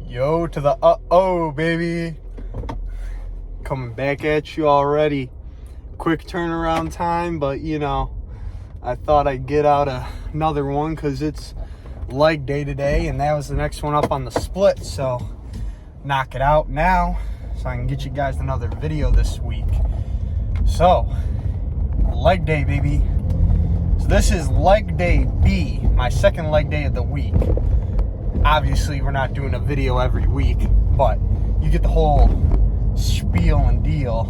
Yo to the uh-oh, baby. Coming back at you already. Quick turnaround time, but I thought I'd get out another one because it's leg day today, and that was the next one up on the split, so knock it out now so I can get you guys another video this week. So, leg day, baby. So this is leg day B, my second leg day of the week. Obviously, we're not doing a video every week, but you get the whole spiel and deal,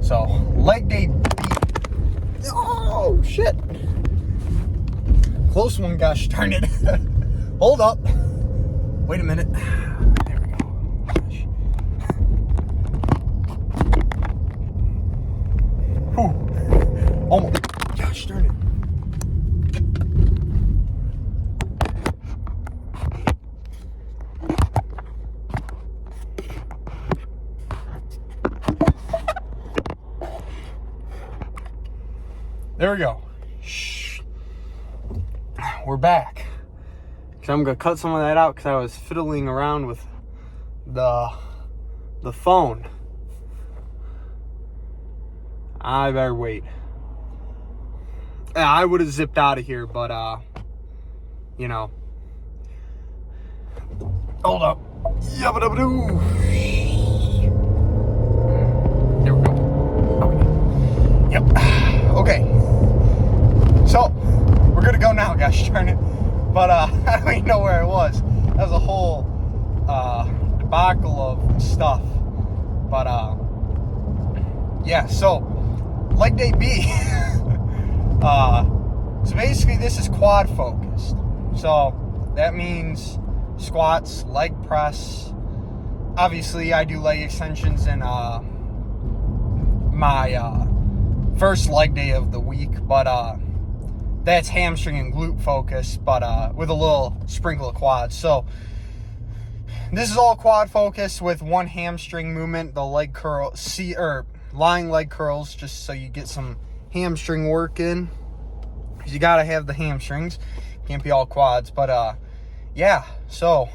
So, leg day B. Oh, shit. Close one, gosh darn it. Hold up. Wait a minute. There we go. Gosh. Whew. Oh, gosh darn it. There we go. Shh. We're back. So I'm gonna cut some of that out because I was fiddling around with the phone. I better wait. I would have zipped out of here, but Hold up. Yabba-dabba-doo. There we go. Okay. Yep. Okay. So, we're gonna go now, gosh darn it. But, I don't even know where I was. That was a whole, debacle of stuff. But, yeah, so, leg day B. So basically this is quad focused. So, that means squats, leg press. Obviously, I do leg extensions in, my, first leg day of the week, but, that's hamstring and glute focus, but with a little sprinkle of quads. So this is all quad focus with one hamstring movement, the leg curl, lying leg curls, just so you get some hamstring work in. Because you gotta have the hamstrings, can't be all quads. But yeah. So,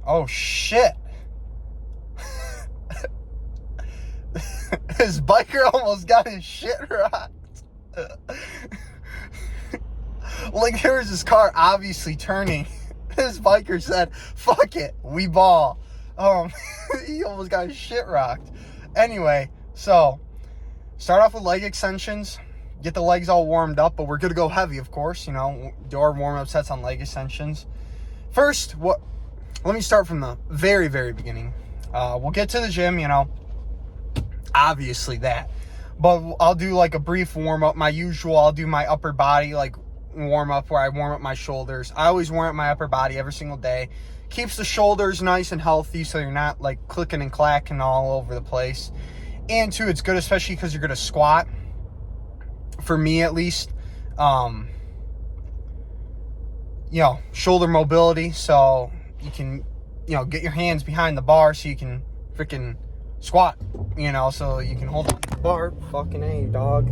oh shit. This biker almost got his shit rocked. Like, there was this car obviously turning. This biker said, fuck it, we ball. He almost got his shit rocked. Anyway, so start off with leg extensions, get the legs all warmed up, but we're gonna go heavy, of course. Do our warm-up sets on leg extensions. First, let me start from the very, very beginning. We'll get to the gym, obviously that. But I'll do like a brief warm-up. My usual, I'll do my upper body like warm-up where I warm up my shoulders. I always warm up my upper body every single day. Keeps the shoulders nice and healthy so you're not like clicking and clacking all over the place. And two, it's good especially because you're going to squat. For me at least. Shoulder mobility so you can, get your hands behind the bar so you can freaking squat, so you can hold the bar. Fucking A, dog.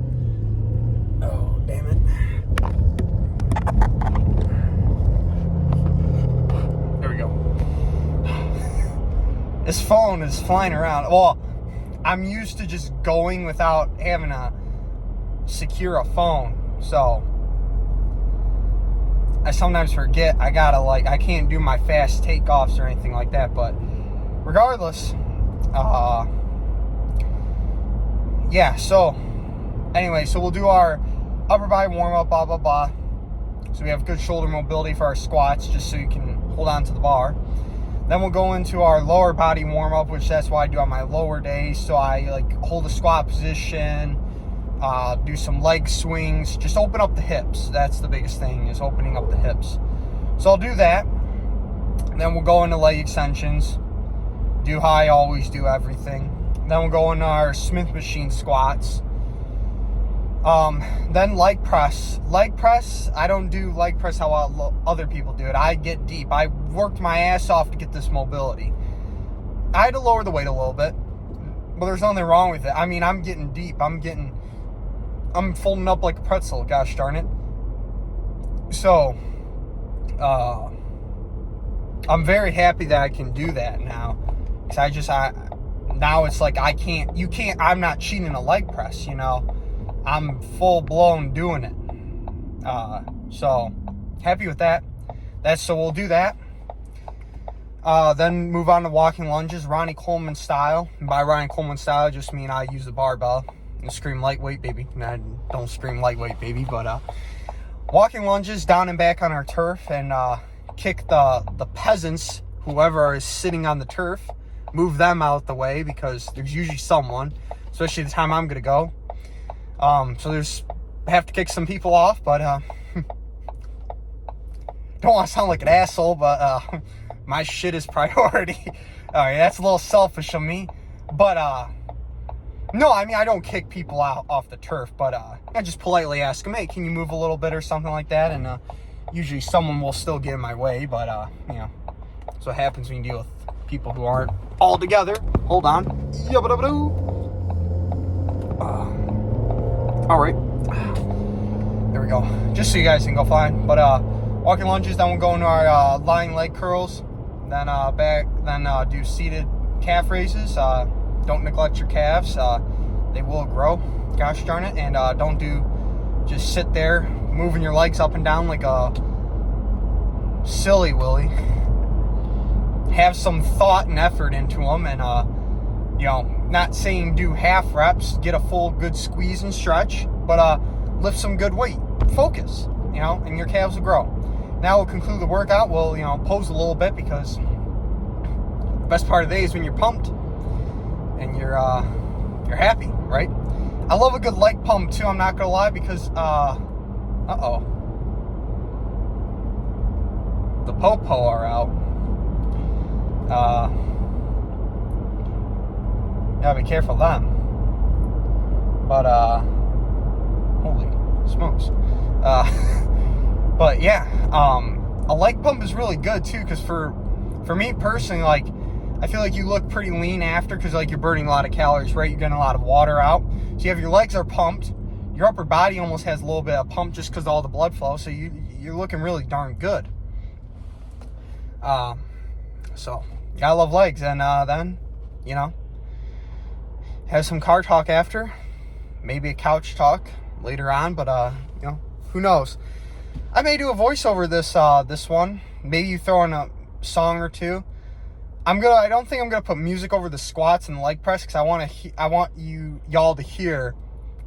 Oh, damn it. There we go. This phone is flying around. Well, I'm used to just going without having to secure a phone, so I sometimes forget I can't do my fast takeoffs or anything like that, but regardless, yeah, so anyway, so we'll do our upper body warm up, blah, blah, blah. So we have good shoulder mobility for our squats, just so you can hold on to the bar. Then we'll go into our lower body warm up, which that's what I do on my lower days. So I hold a squat position, do some leg swings, just open up the hips. That's the biggest thing, is opening up the hips. So I'll do that. Then we'll go into leg extensions. Do how I always do everything. Then we'll go into our Smith machine squats. Then leg press. Leg press, I don't do leg press how other people do it. I get deep. I worked my ass off to get this mobility. I had to lower the weight a little bit, but there's nothing wrong with it. I mean, I'm getting deep. I'm folding up like a pretzel, gosh darn it. So, I'm very happy that I can do that now. Because now it's like I'm not cheating a leg press, I'm full blown doing it. So happy with that. So we'll do that. Then move on to walking lunges, Ronnie Coleman style. And by Ronnie Coleman style, I just mean I use the barbell and scream lightweight, baby. No, don't scream lightweight, baby, but walking lunges down and back on our turf, and kick the peasants, whoever is sitting on the turf, move them out the way, because there's usually someone, especially the time I'm gonna go. So have to kick some people off, but don't want to sound like an asshole, but my shit is priority. All right, that's a little selfish of me, but no, I mean, I don't kick people out off the turf, but I just politely ask them, hey, can you move a little bit or something like that? And usually someone will still get in my way, but that's what happens when you deal with people who aren't all together. Hold on. All right, there we go. Just so you guys can go flying. But walking lunges, then we'll go into our lying leg curls, then back, then do seated calf raises. Don't neglect your calves. They will grow, gosh darn it. And don't just sit there moving your legs up and down like a silly willy. Have some thought and effort into them, and not saying do half reps, get a full good squeeze and stretch, but lift some good weight. Focus, and your calves will grow. Now we'll conclude the workout. We'll pose a little bit, because the best part of the day is when you're pumped and you're happy, right? I love a good leg pump too, I'm not gonna lie, because the popo are out. Gotta be careful of them. But holy smokes. But yeah, a leg pump is really good too, because for me personally, like, I feel like you look pretty lean after, because like you're burning a lot of calories, right? You're getting a lot of water out. So you have your legs are pumped. Your upper body almost has a little bit of pump just because of all the blood flow. So you're looking really darn good. So gotta love legs. And then, have some car talk after. Maybe a couch talk later on, but who knows? I may do a voiceover this one. Maybe you throw in a song or two. I don't think I'm gonna put music over the squats and the leg press, because I want y'all to hear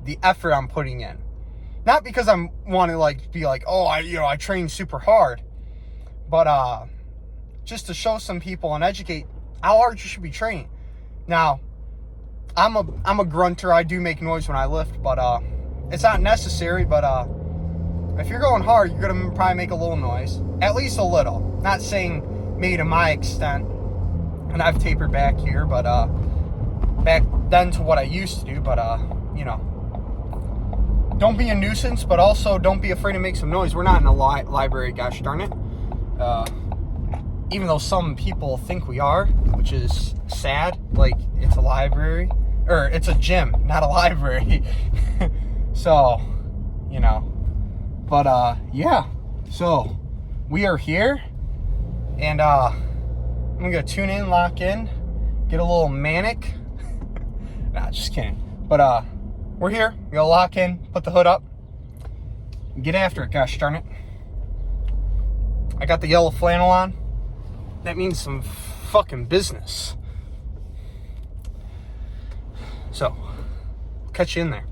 the effort I'm putting in. Not because I'm want to be like, oh, I train super hard, but just to show some people and educate how hard you should be training. Now, I'm a grunter. I do make noise when I lift, but it's not necessary. But if you're going hard, you're gonna probably make a little noise, at least a little. Not saying me to my extent, and I've tapered back here, but back then to what I used to do. But don't be a nuisance, but also don't be afraid to make some noise. We're not in a library, gosh darn it. Even though some people think we are, which is sad. Like, it's a library, or it's a gym, not a library. So, but yeah. So we are here, and I'm gonna tune in, lock in, get a little manic. Nah, just kidding. But we're here. We're gonna lock in, put the hood up, and get after it, gosh darn it. I got the yellow flannel on. That means some fucking business. So, catch you in there.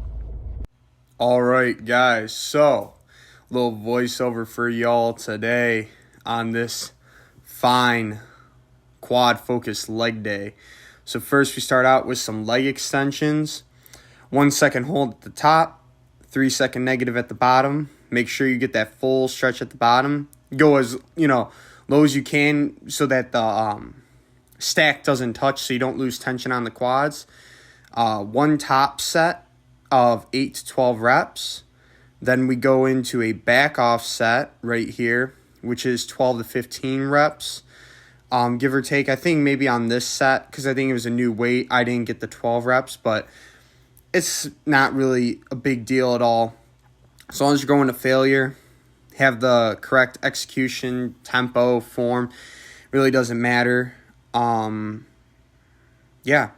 All right, guys. So, a little voiceover for y'all today on this fine quad-focused leg day. So first we start out with some leg extensions. 1 second hold at the top, 3 second negative at the bottom. Make sure you get that full stretch at the bottom. Go as, low as you can, so that the stack doesn't touch, so you don't lose tension on the quads. One top set of 8 to 12 reps. Then we go into a back off set right here, which is 12 to 15 reps. Give or take, I think maybe on this set, because I think it was a new weight, I didn't get the 12 reps, but it's not really a big deal at all. As long as you're going to failure, have the correct execution, tempo, form. Really doesn't matter. Yeah,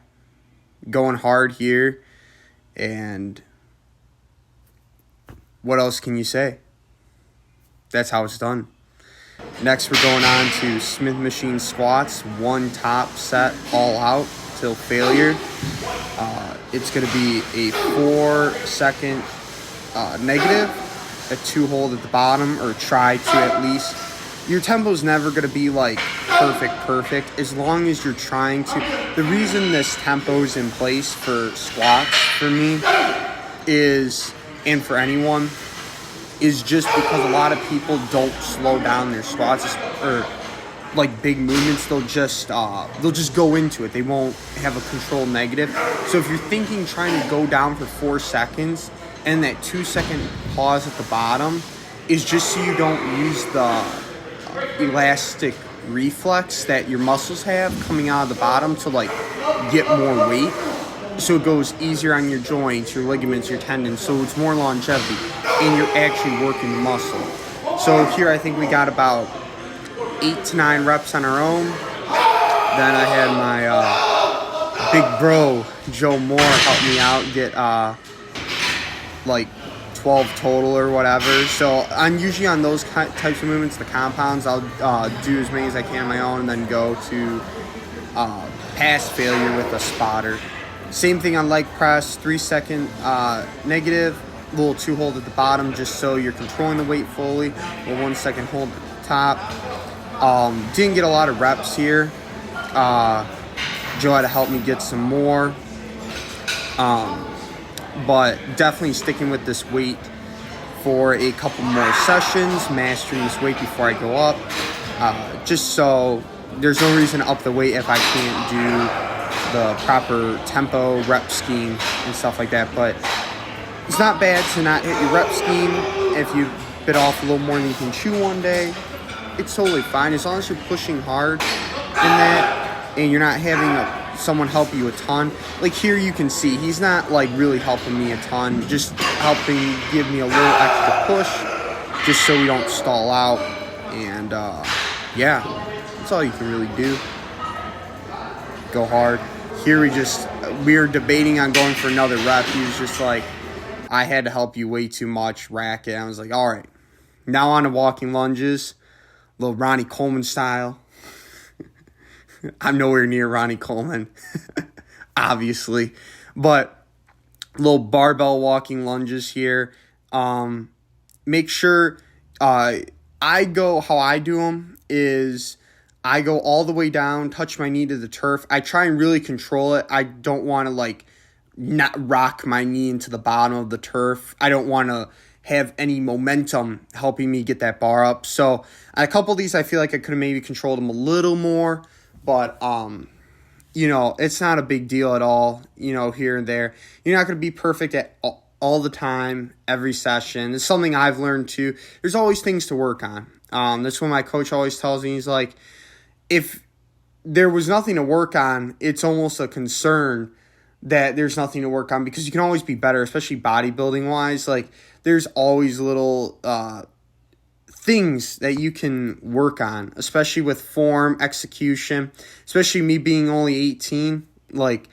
going hard here, and what else can you say? That's how it's done. Next, we're going on to Smith machine squats, one top set all out till failure. It's going to be a 4-second negative, a 2 hold at the bottom, or try to at least. Your tempo is never going to be like perfect, as long as you're trying to. The reason this tempo is in place for squats for me is, and for anyone, is just because a lot of people don't slow down their squats or like big movements. They'll just go into it. They won't have a controlled negative. So if you're thinking trying to go down for 4 seconds and that 2-second pause at the bottom is just so you don't use the elastic reflex that your muscles have coming out of the bottom to like get more weight, so it goes easier on your joints, your ligaments, your tendons, so it's more longevity and you're actually working the muscle. So here I think we got about 8 to 9 reps on our own. Then I had my big bro Joe Moore help me out get like 12 total or whatever. So I'm usually on those types of movements, the compounds, I'll do as many as I can on my own and then go to pass failure with a spotter. Same thing on leg press, 3-second negative, little 2 hold at the bottom just so you're controlling the weight fully, a 1-second hold at the top. Didn't get a lot of reps here. Joe had to help me get some more. But definitely sticking with this weight for a couple more sessions, mastering this weight before I go up. Just so there's no reason to up the weight if I can't do the proper tempo, rep scheme, and stuff like that. But it's not bad to not hit your rep scheme. If you bit off a little more than you can chew one day, it's totally fine. As long as you're pushing hard in that and you're not having someone help you a ton. Like here you can see he's not like really helping me a ton, just helping give me a little extra push just so we don't stall out. And yeah, that's all you can really do. Go hard. Here we were debating on going for another rep. He was just like, I had to help you way too much, rack it. I was like, all right, now on to walking lunges, little Ronnie Coleman style. I'm nowhere near Ronnie Coleman, obviously, but little barbell walking lunges here. Make sure I go, how I do them is I go all the way down, touch my knee to the turf. I try and really control it. I don't want to like not rock my knee into the bottom of the turf. I don't want to have any momentum helping me get that bar up. So on a couple of these, I feel like I could have maybe controlled them a little more. But, it's not a big deal at all, here and there. You're not going to be perfect at all the time, every session. It's something I've learned too. There's always things to work on. That's what my coach always tells me. He's like, if there was nothing to work on, it's almost a concern that there's nothing to work on because you can always be better, especially bodybuilding-wise. Like, there's always little things that you can work on, especially with form, execution, especially me being only 18, like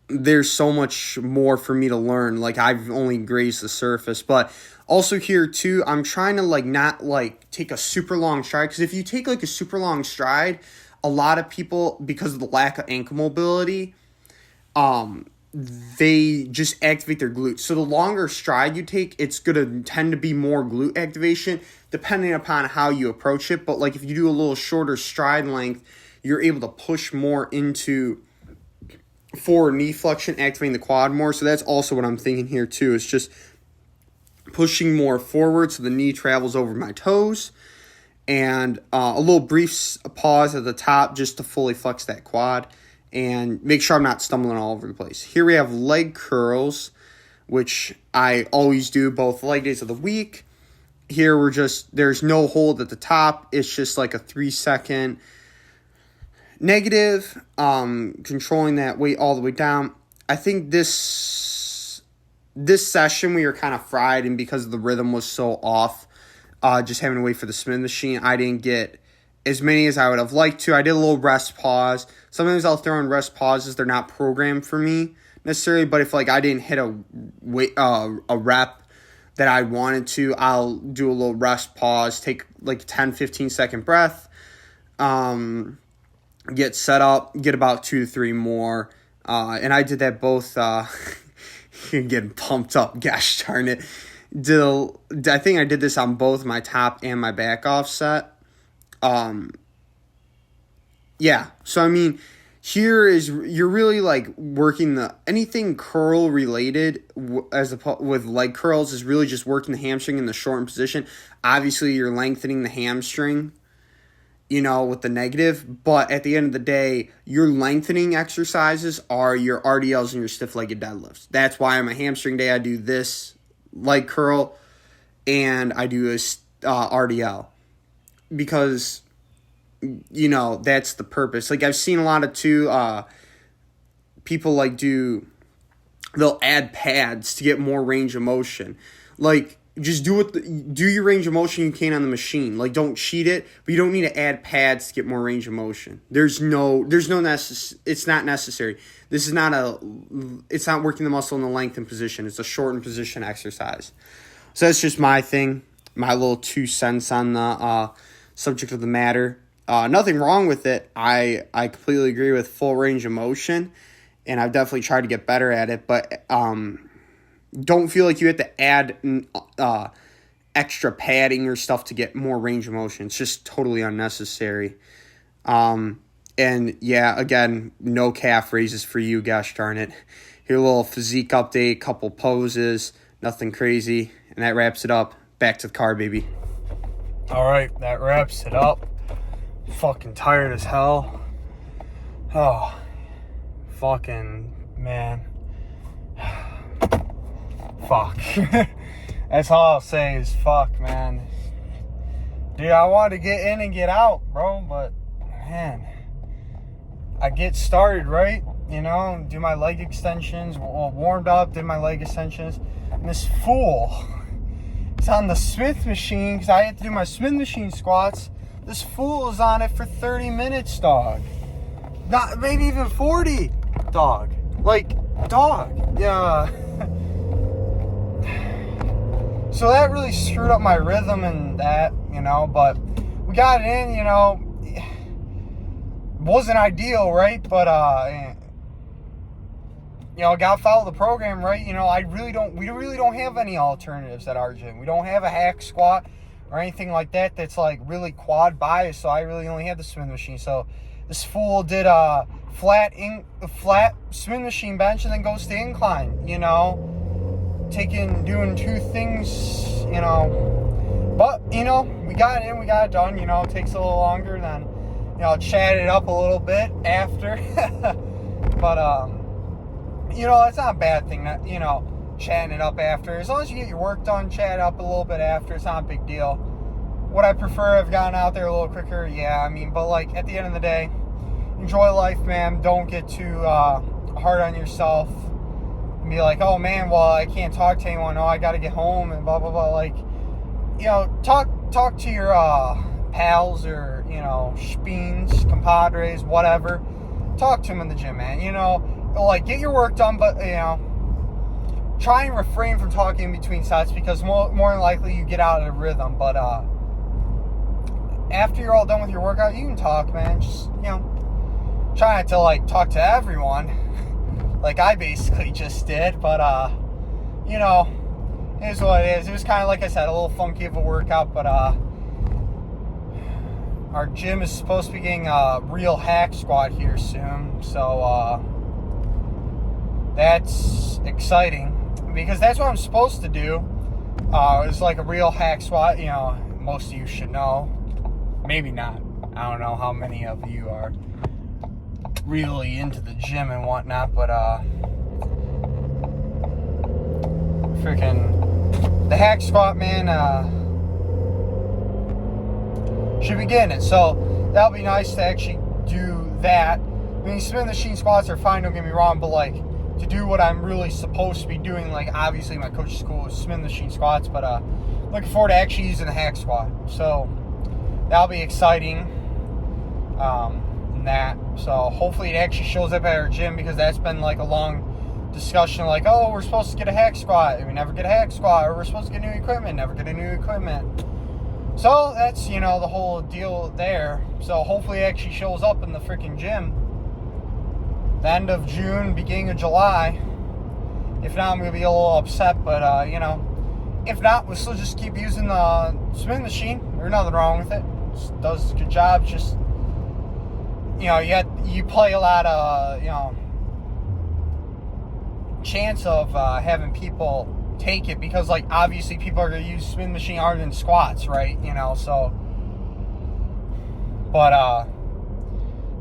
there's so much more for me to learn. Like I've only grazed the surface, but also here too, I'm trying to like not like take a super long stride. Cause if you take like a super long stride, a lot of people, because of the lack of ankle mobility, they just activate their glutes. So the longer stride you take, it's going to tend to be more glute activation depending upon how you approach it. But like if you do a little shorter stride length, you're able to push more into forward knee flexion, activating the quad more. So that's also what I'm thinking here too. It's just pushing more forward so the knee travels over my toes. And a little brief pause at the top just to fully flex that quad. And make sure I'm not stumbling all over the place. Here we have leg curls, which I always do both leg days of the week. Here there's no hold at the top. It's just like a 3-second negative, controlling that weight all the way down. I think this session we were kind of fried, and because the rhythm was so off, just having to wait for the spin machine. I didn't get as many as I would have liked to. I did a little rest pause. Sometimes I'll throw in rest pauses. They're not programmed for me necessarily, but if like I didn't hit a rep that I wanted to, I'll do a little rest pause, take like 10-15 second breath, get set up, get about 2 to 3 more, and I did that both. Getting pumped up, gosh darn it. I think I did this on both my top and my back offset. Yeah, so I mean, here is, you're really like working anything curl related with leg curls is really just working the hamstring in the shortened position. Obviously, you're lengthening the hamstring, with the negative, but at the end of the day, your lengthening exercises are your RDLs and your stiff-legged deadlifts. That's why on my hamstring day, I do this leg curl and I do a RDL because, that's the purpose. Like I've seen a lot of people like they'll add pads to get more range of motion. Like, just do your range of motion you can on the machine. Like, don't cheat it, but you don't need to add pads to get more range of motion. It's not necessary. It's not working the muscle in the lengthened position. It's a shortened position exercise. So that's just my thing, my little 2 cents on the subject of the matter. Nothing wrong with it. I completely agree with full range of motion, and I've definitely tried to get better at it, but don't feel like you have to add extra padding or stuff to get more range of motion. It's just totally unnecessary. And yeah, again, no calf raises for you, gosh darn it. Here, a little physique update, couple poses, nothing crazy. And that wraps it up. Back to the car, baby. All right, that wraps it up. Fucking tired as hell. Oh, fucking man. Fuck. That's all I'll say is fuck, man. Dude, I wanted to get in and get out, bro, but man, I get started, right? Do my leg extensions, warmed up, did my leg extensions, and this fool is on the Smith machine because I had to do my Smith machine squats. This fool is on it for 30 minutes, dog. Not maybe even 40, dog. Like, dog. Yeah. So that really screwed up my rhythm and that, but we got it in, wasn't ideal, right? But, got to follow the program, right? We really don't have any alternatives at our gym. We don't have a hack squat or anything like that that's like really quad biased, so I really only had the Smith machine. So this fool did a flat Smith machine bench and then goes to incline, doing 2 things, but, we got it in, we got it done, it takes a little longer than, chat it up a little bit after, but, it's not a bad thing that, chatting it up after, as long as you get your work done, chat up a little bit after, it's not a big deal. Would I prefer I've gotten out there a little quicker? Yeah, but like, at the end of the day, enjoy life, man, don't get too, hard on yourself. Be like, oh man, well, I can't talk to anyone. Oh, I got to get home and blah, blah, blah. Like, talk to your pals or, speens, compadres, whatever. Talk to them in the gym, man. Like, get your work done, but, try and refrain from talking in between sets because more than likely you get out of the rhythm. But after you're all done with your workout, you can talk, man. Just, try not to, like, talk to everyone. Like I basically just did, but, it is what it is. It was kind of, like I said, a little funky of a workout, but, our gym is supposed to be getting a real hack squat here soon, so, that's exciting, because that's what I'm supposed to do. It's like a real hack squat, most of you should know. Maybe not. I don't know how many of you are really into the gym and whatnot, but freaking the hack squat, man, should be getting it, so that'll be nice to actually do that. Smith machine squats are fine, don't get me wrong, but like to do what I'm really supposed to be doing, like obviously my coach's school is Smith machine squats, but looking forward to actually using the hack squat. So that'll be exciting. And that. So hopefully it actually shows up at our gym, because that's been like a long discussion. Like, oh, we're supposed to get a hack squat, and we never get a hack squat, or we're supposed to get new equipment, never get a new equipment. So that's, the whole deal there. So hopefully it actually shows up in the freaking gym the end of June, beginning of July. If not, I'm going to be a little upset, but, if not, we'll still just keep using the spin machine. There's nothing wrong with it. It does a good job. Just, you play a lot of, chance of having people take it, because, like, obviously people are going to use spin machine harder than squats, right? So, but,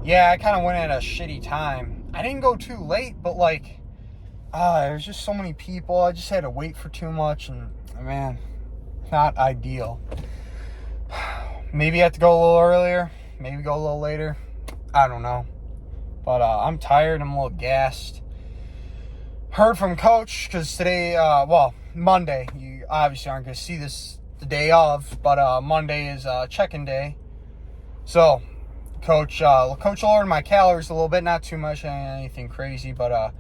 yeah, I kind of went at a shitty time. I didn't go too late, but, like, there's just so many people. I just had to wait for too much, and, man, not ideal. Maybe I have to go a little earlier, maybe go a little later. I don't know. But I'm tired. I'm a little gassed. Heard from Coach, because today, Monday, you obviously aren't going to see this the day of, but Monday is check-in day. So, Coach lowered my calories a little bit, not too much, anything crazy, but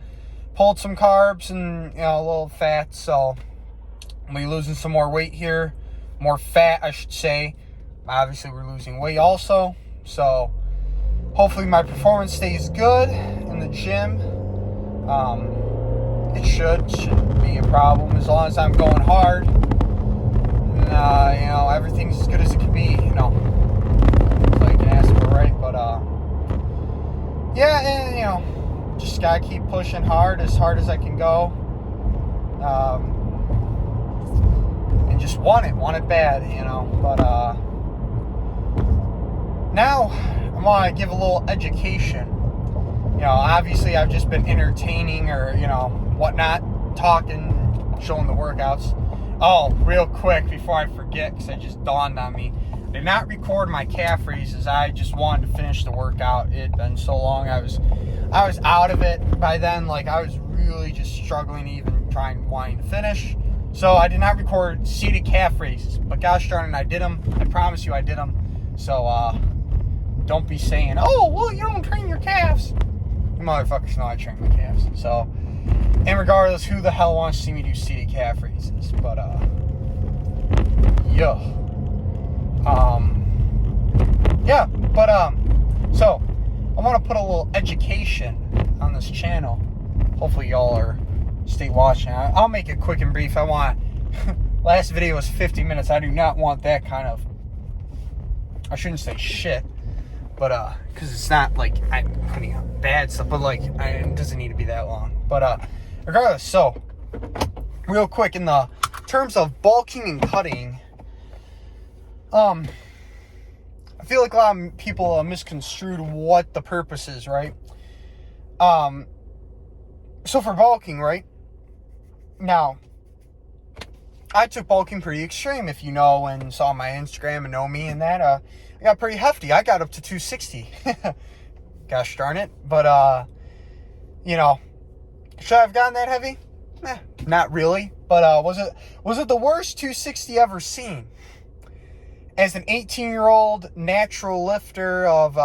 pulled some carbs and, a little fat, so I'll be losing some more weight here, more fat, I should say. Obviously, we're losing weight also, so hopefully my performance stays good in the gym. It shouldn't be a problem as long as I'm going hard. And, everything's as good as it can be, so I can ask for, right? But, yeah, and, just gotta keep pushing hard as I can go. And just want it bad, but, now I want to give a little education. Obviously I've just been entertaining or, whatnot, talking, showing the workouts. Oh, real quick before I forget, because it just dawned on me. I did not record my calf raises. I just wanted to finish the workout. It had been so long. I was out of it by then. Like, I was really just struggling, even wanting to finish. So I did not record seated calf raises. But gosh darn it, I did them. I promise you I did them. So, don't be saying, oh, well, you don't train your calves. You motherfuckers know I train my calves. So, and regardless, who the hell wants to see me do seated calf raises? But, yeah. Yeah, but, so, I want to put a little education on this channel. Hopefully y'all stay watching. I'll make it quick and brief. Last video was 50 minutes. I do not want that kind of, I shouldn't say shit, but, because it's not like I'm putting out bad stuff, but, like, it doesn't need to be that long. But, regardless, so, real quick, in the terms of bulking and cutting, I feel like a lot of people misconstrued what the purpose is, right? So for bulking, right? Now, I took bulking pretty extreme, if you know and saw my Instagram and know me and that. I got pretty hefty. I got up to 260. Gosh darn it. But, should I have gotten that heavy? Not really. But was it the worst 260 ever seen? As an 18-year-old natural lifter of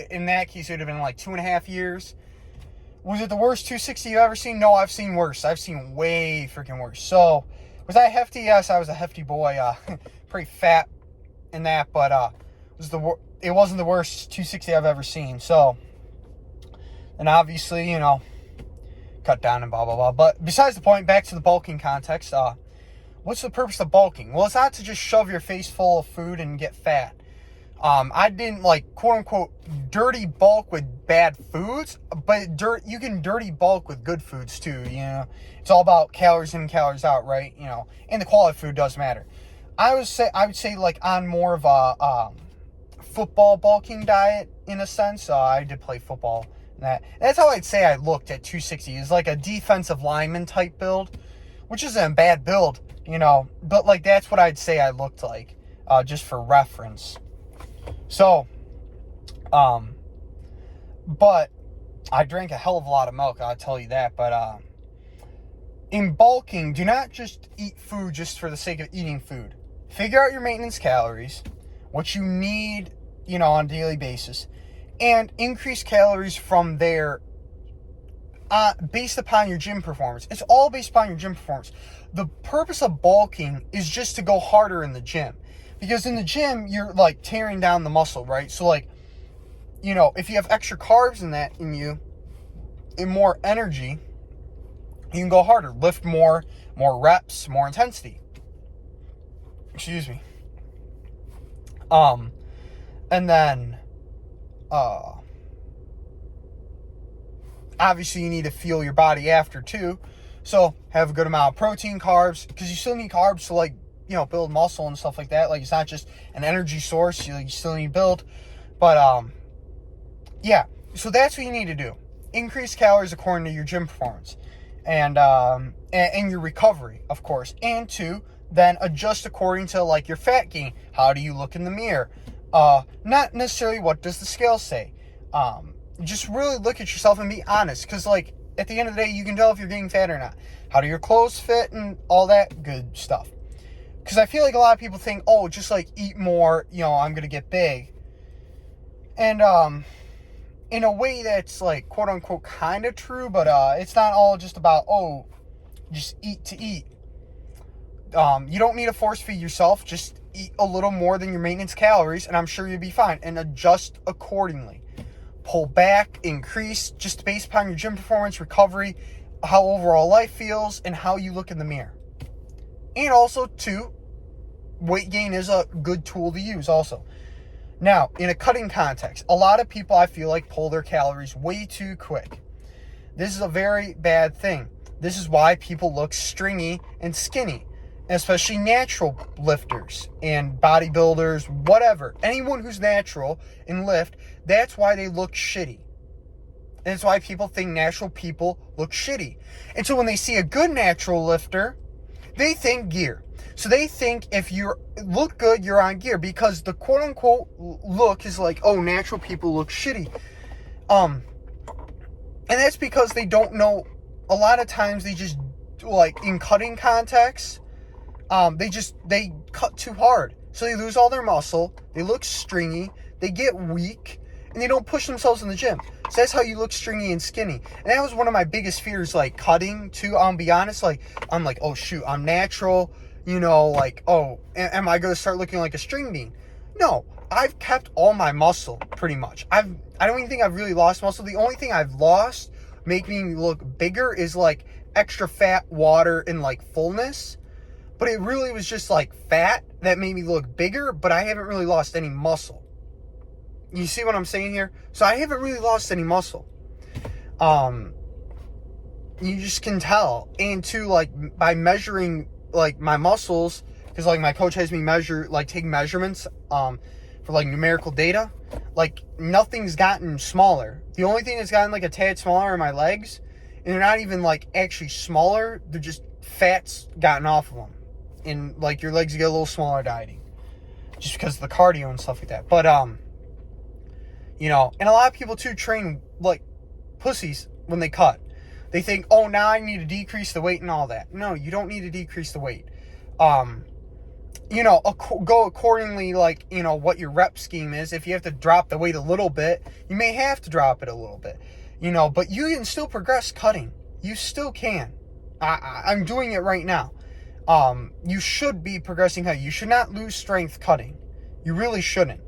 in that case it would have been like 2.5 years. Was it the worst 260 you've ever seen? No, I've seen worse. I've seen way freaking worse. So, was I hefty? Yes, I was a hefty boy. Pretty fat in that, but it wasn't the worst 260 I've ever seen. So, and obviously, cut down and blah, blah, blah. But besides the point, back to the bulking context, what's the purpose of bulking? Well, it's not to just shove your face full of food and get fat. I didn't, quote unquote, dirty bulk with bad foods, but you can dirty bulk with good foods too, It's all about calories in, calories out, right? And the quality of food does matter. I would say, on more of a football bulking diet, in a sense. I did play football. That's how I'd say I looked at 260. It's like a defensive lineman type build, which isn't a bad build, but that's what I'd say I looked like, just for reference. So, but I drank a hell of a lot of milk, I'll tell you that. But in bulking, do not just eat food just for the sake of eating food. Figure out your maintenance calories, what you need, on a daily basis, and increase calories from there based upon your gym performance. It's all based upon your gym performance. The purpose of bulking is just to go harder in the gym. Because in the gym, you're like tearing down the muscle, right? So like, if you have extra carbs in you, and more energy, you can go harder, lift more reps, more intensity. Excuse me. And then, obviously you need to fuel your body after too. So have a good amount of protein, carbs, because you still need carbs to like, build muscle and stuff like that. Like it's not just an energy source. You still need build. But, yeah. So that's what you need to do. Increase calories according to your gym performance. And your recovery, of course. And two, then adjust according to like your fat gain. How do you look in the mirror? Not necessarily what does the scale say. Just really look at yourself and be honest. Because like at the end of the day, you can tell if you're getting fat or not. How do your clothes fit and all that good stuff. Because I feel like a lot of people think, oh, just like eat more, I'm going to get big. And in a way that's like quote unquote kind of true, but it's not all just about, oh, just eat to eat. You don't need to force feed yourself. Just eat a little more than your maintenance calories, and I'm sure you'll be fine. And adjust accordingly. Pull back, increase, just based upon your gym performance, recovery, how overall life feels, and how you look in the mirror. And also, too, weight gain is a good tool to use also. Now, in a cutting context, a lot of people, I feel like, pull their calories way too quick. This is a very bad thing. This is why people look stringy and skinny, especially natural lifters and bodybuilders, whatever. Anyone who's natural and lift, that's why they look shitty. And it's why people think natural people look shitty. And so when they see a good natural lifter, they think gear. So they think if you look good, you're on gear, because the quote-unquote look is like, oh, natural people look shitty. And that's because they don't know. A lot of times they just, like, in cutting contexts, they cut too hard. So they lose all their muscle, they look stringy, they get weak, and they don't push themselves in the gym. So that's how you look stringy and skinny. And that was one of my biggest fears, like, cutting, too. I'll be honest, like, I'm like, oh, shoot, I'm natural. Like, oh, am I going to start looking like a string bean? No, I've kept all my muscle, pretty much. I don't even think I've really lost muscle. The only thing I've lost, making me look bigger, is, like, extra fat, water, and, like, fullness. But it really was just, like, fat that made me look bigger, but I haven't really lost any muscle. You see what I'm saying here? So I haven't really lost any muscle. You just can tell. And, too, like, by measuring, like, my muscles, because like my coach has me take measurements for like numerical data, like nothing's gotten smaller. The only thing that's gotten like a tad smaller are my legs, and they're not even like actually smaller, they're just fat's gotten off of them, and like your legs get a little smaller dieting just because of the cardio and stuff like that. But and a lot of people too train like pussies when they cut. They think, oh, now I need to decrease the weight and all that. No, you don't need to decrease the weight. Go accordingly, like, what your rep scheme is. If you have to drop the weight a little bit, you may have to drop it a little bit, but you can still progress cutting. You still can. I'm doing it right now. You should be progressing cutting. You should not lose strength cutting. You really shouldn't.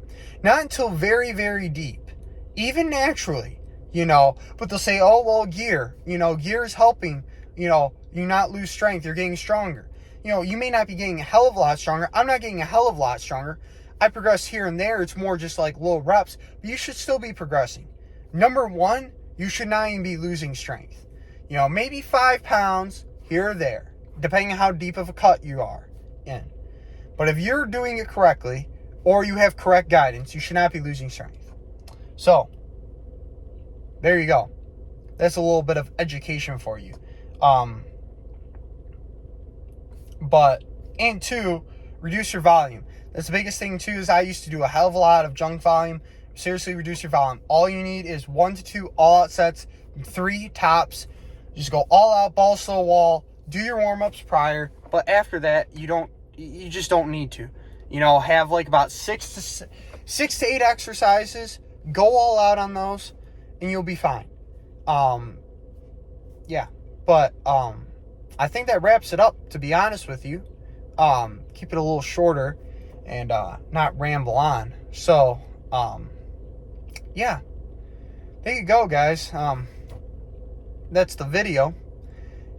Not until very, very deep. Even naturally. But they'll say, oh, well, gear is helping, you not lose strength. You're getting stronger. You may not be getting a hell of a lot stronger. I'm not getting a hell of a lot stronger. I progress here and there. It's more just like low reps, but you should still be progressing. Number one, you should not even be losing strength. Maybe 5 pounds here or there, depending on how deep of a cut you are in. But if you're doing it correctly, or you have correct guidance, you should not be losing strength. So, there you go. That's a little bit of education for you. And two, reduce your volume. That's the biggest thing too, is I used to do a hell of a lot of junk volume. Seriously, reduce your volume. All you need is 1 to 2 all-out sets, 3 tops. Just go all out, balls to the wall. do your warm-ups prior, but after that, you just don't need to. Have like about 6 to 8 exercises, go all out on those, and you'll be fine. Yeah, but I think that wraps it up, to be honest with you. Keep it a little shorter and not ramble on. So, yeah, there you go, guys. That's the video,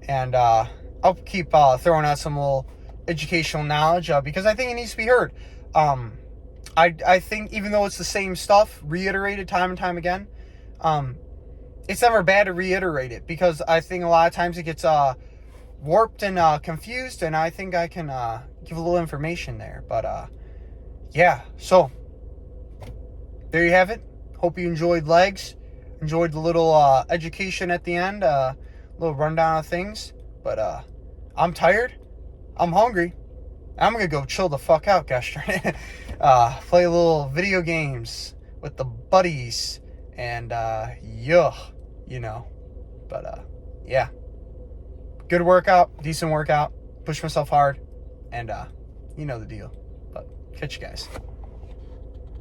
and I'll keep throwing out some little educational knowledge because I think it needs to be heard. I think even though it's the same stuff reiterated time and time again, it's never bad to reiterate it, because I think a lot of times it gets warped and confused, and I think I can give a little information there. But yeah, so there you have it. Hope you enjoyed legs, enjoyed the little education at the end, little rundown of things. But I'm tired, I'm hungry, I'm gonna go chill the fuck out, gosh darn it. Play a little video games with the buddies, and yeah, but yeah, good workout, decent workout, push myself hard, and you know the deal. But catch you guys.